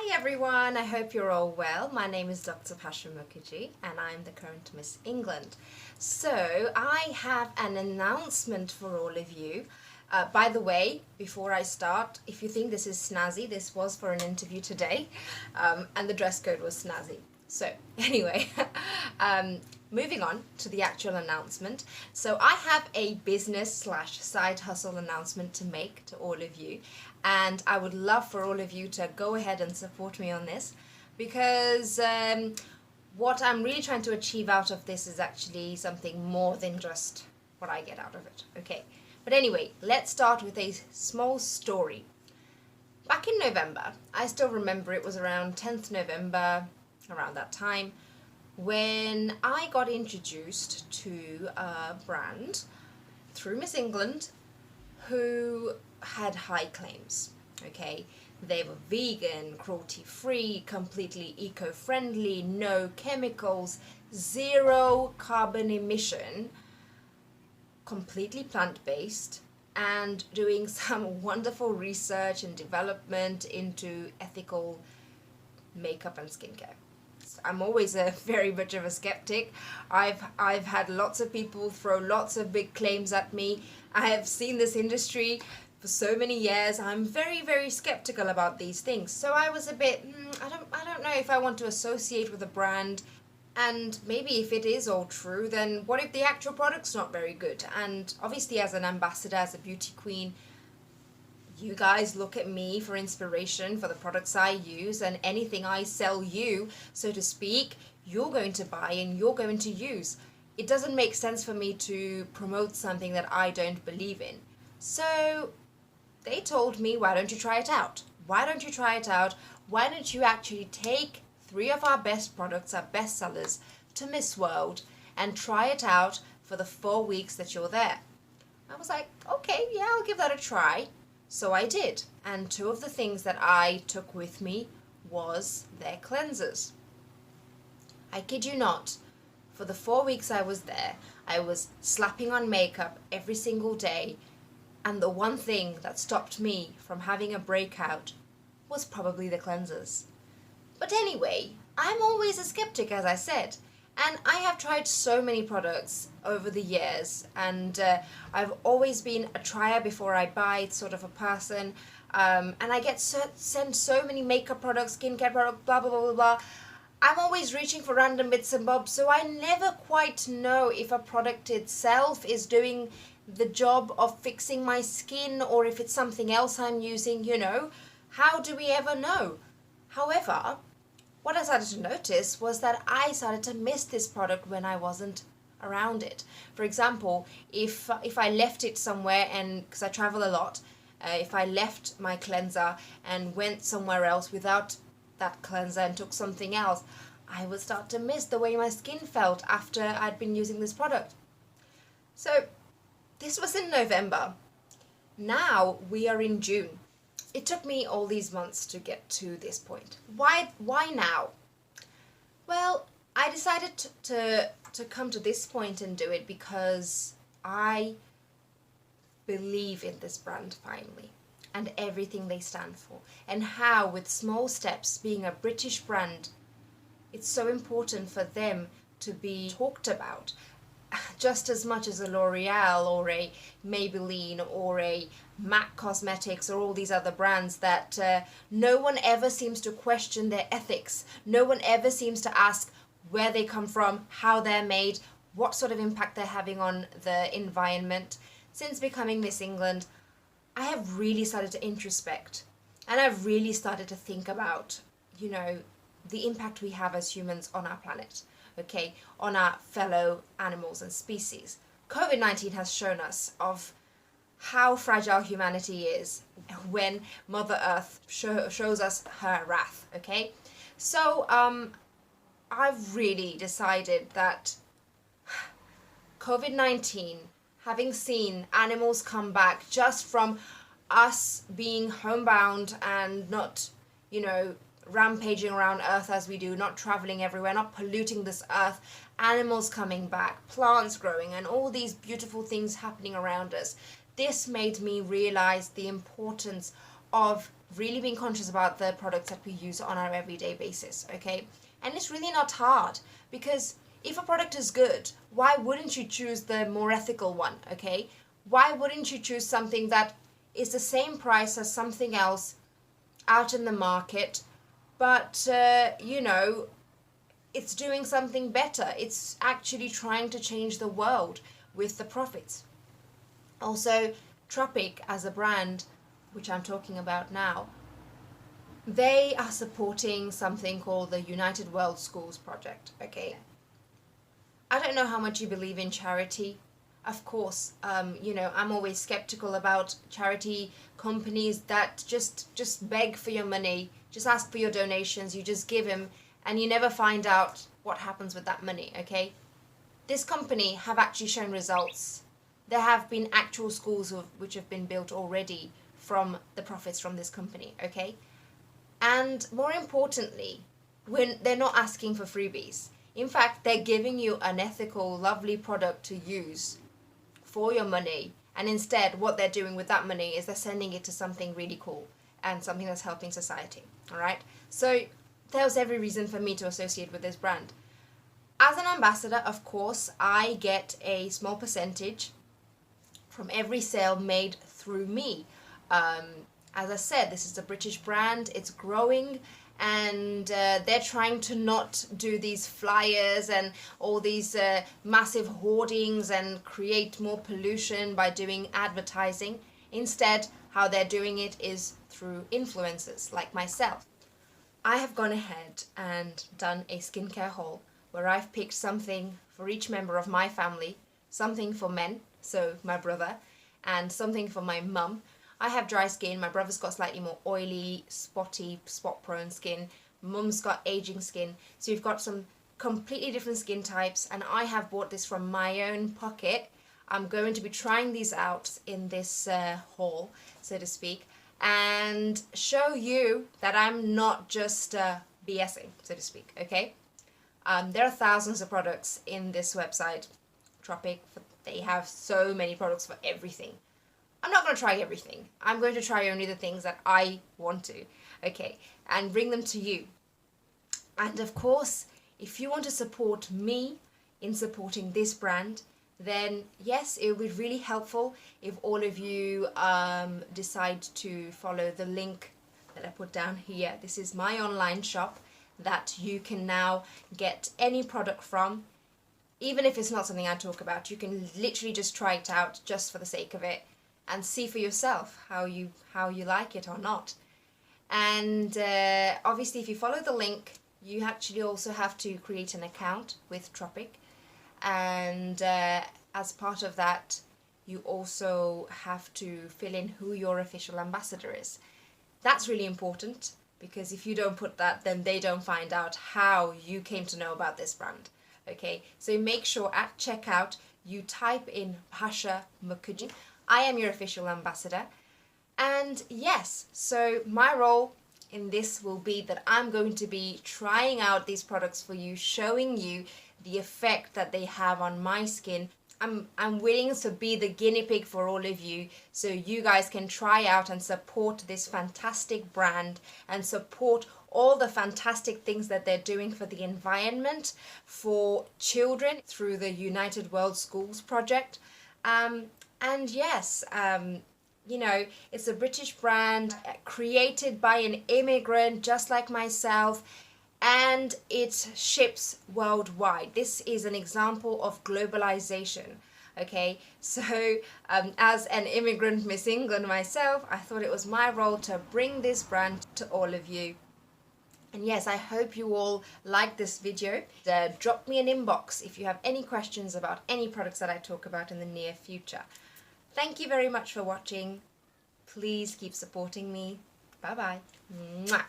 Hi everyone, I hope you're all well. My name is Dr. Bhasha Mukherjee and I'm the current Miss England. So I have an announcement for all of you. By the way, before I start, if you think this is snazzy, this was for an interview today and the dress code was snazzy. So anyway, moving on to the actual announcement. So I have a business/side hustle announcement to make to all of you, and I would love for all of you to go ahead and support me on this because what I'm really trying to achieve out of this is actually something more than just what I get out of it. Okay, but anyway, let's start with a small story. Back in November, I still remember it was around 10th November, around that time, when I got introduced to a brand through Miss England who had high claims. Okay, they were vegan, cruelty-free, completely eco-friendly, no chemicals, zero carbon emission, completely plant-based, and doing some wonderful research and development into ethical makeup and skincare. I'm always very much of a skeptic. I've had lots of people throw lots of big claims at me. I have seen this industry for so many years. I'm very skeptical about these things. So I was a bit, I don't know if I want to associate with a brand, and maybe if it is all true, then what if the actual product's not very good? And obviously as an ambassador, as a beauty queen, you guys look at me for inspiration for the products I use, and anything I sell you, so to speak, you're going to buy and you're going to use. It doesn't make sense for me to promote something that I don't believe in. So they told me, why don't you try it out? Why don't you try it out? Why don't you actually take 3 of our best products, our best sellers, to Miss World and try it out for the 4 weeks that you're there? I was like, okay, yeah, I'll give that a try. So I did, and 2 of the things that I took with me was their cleansers. I kid you not, for the 4 weeks I was there, I was slapping on makeup every single day, and the one thing that stopped me from having a breakout was probably the cleansers. But anyway, I'm always a skeptic, as I said, and I have tried so many products over the years, and I've always been a trier before I buy sort of a person, and I get sent so many makeup products, skincare products, blah blah blah blah blah. I'm always reaching for random bits and bobs, so I never quite know if a product itself is doing the job of fixing my skin or if it's something else I'm using, you know. How do we ever know? However, what I started to notice was that I started to miss this product when I wasn't around it. For example, if I left it somewhere, and because I travel a lot, if I left my cleanser and went somewhere else without that cleanser and took something else, I would start to miss the way my skin felt after I'd been using this product. So this was in November. Now we are in June. It took me all these months to get to this point. Why now? Well, I decided to come to this point and do it because I believe in this brand finally, and everything they stand for, and how with small steps, being a British brand, it's so important for them to be talked about just as much as a L'Oreal or a Maybelline or a MAC Cosmetics or all these other brands that no one ever seems to question their ethics. No one ever seems to ask where they come from, how they're made, what sort of impact they're having on the environment. Since becoming Miss England, I have really started to introspect, and I've really started to think about, you know, the impact we have as humans on our planet. Okay, on our fellow animals and species. COVID-19 has shown us of how fragile humanity is when Mother Earth shows us her wrath, okay? So, I've really decided that COVID-19, having seen animals come back just from us being homebound and not, you know, rampaging around Earth as we do, not traveling everywhere, not polluting this Earth, animals coming back, plants growing, and all these beautiful things happening around us. This made me realize the importance of really being conscious about the products that we use on our everyday basis, okay? And it's really not hard, because if a product is good, why wouldn't you choose the more ethical one, okay? Why wouldn't you choose something that is the same price as something else out in the market, but, it's doing something better. It's actually trying to change the world with the profits. Also, Tropic as a brand, which I'm talking about now, they are supporting something called the United World Schools Project, okay? I don't know how much you believe in charity. Of course, I'm always skeptical about charity companies that just beg for your money, just ask for your donations, you just give them, and you never find out what happens with that money, okay? This company have actually shown results. There have been actual schools which have been built already from the profits from this company, okay? And more importantly, when they're not asking for freebies. In fact, they're giving you an ethical, lovely product to use for your money. And instead, what they're doing with that money is they're sending it to something really cool and something that's helping society, all right? So there was every reason for me to associate with this brand. As an ambassador, of course, I get a small percentage from every sale made through me. As I said, this is a British brand, it's growing, and they're trying to not do these flyers and all these massive hoardings and create more pollution by doing advertising. Instead, how they're doing it is through influencers like myself. I have gone ahead and done a skincare haul where I've picked something for each member of my family, something for men, so my brother, and something for my mum. I have dry skin, my brother's got slightly more oily, spotty, spot-prone skin, mum's got aging skin, so we've got some completely different skin types, and I have bought this from my own pocket. I'm going to be trying these out in this haul, so to speak, and show you that I'm not just BSing, so to speak, okay? There are thousands of products in this website, Tropic. They have so many products for everything. I'm not going to try everything. I'm going to try only the things that I want to, okay, and bring them to you. And of course, if you want to support me in supporting this brand, then yes, it would be really helpful if all of you decide to follow the link that I put down here. This is my online shop that you can now get any product from. Even if it's not something I talk about, you can literally just try it out just for the sake of it and see for yourself how you like it or not. And obviously if you follow the link, you actually also have to create an account with Tropic, and as part of that you also have to fill in who your official ambassador is. That's really important, because if you don't put that, then they don't find out how you came to know about this brand. Okay, so make sure at checkout you type in Bhasha Mukherjee. I am your official ambassador. And yes, so my role in this will be that I'm going to be trying out these products for you, showing you the effect that they have on my skin. I'm willing to be the guinea pig for all of you, so you guys can try out and support this fantastic brand and support all the fantastic things that they're doing for the environment, for children through the United World Schools Project. And yes, it's a British brand created by an immigrant just like myself, and it ships worldwide. This is an example of globalization. Okay, so as an immigrant Miss England myself, I thought it was my role to bring this brand to all of you. And yes, I hope you all like this video. Drop me an inbox if you have any questions about any products that I talk about in the near future. Thank you very much for watching. Please keep supporting me. Bye bye. Mwah.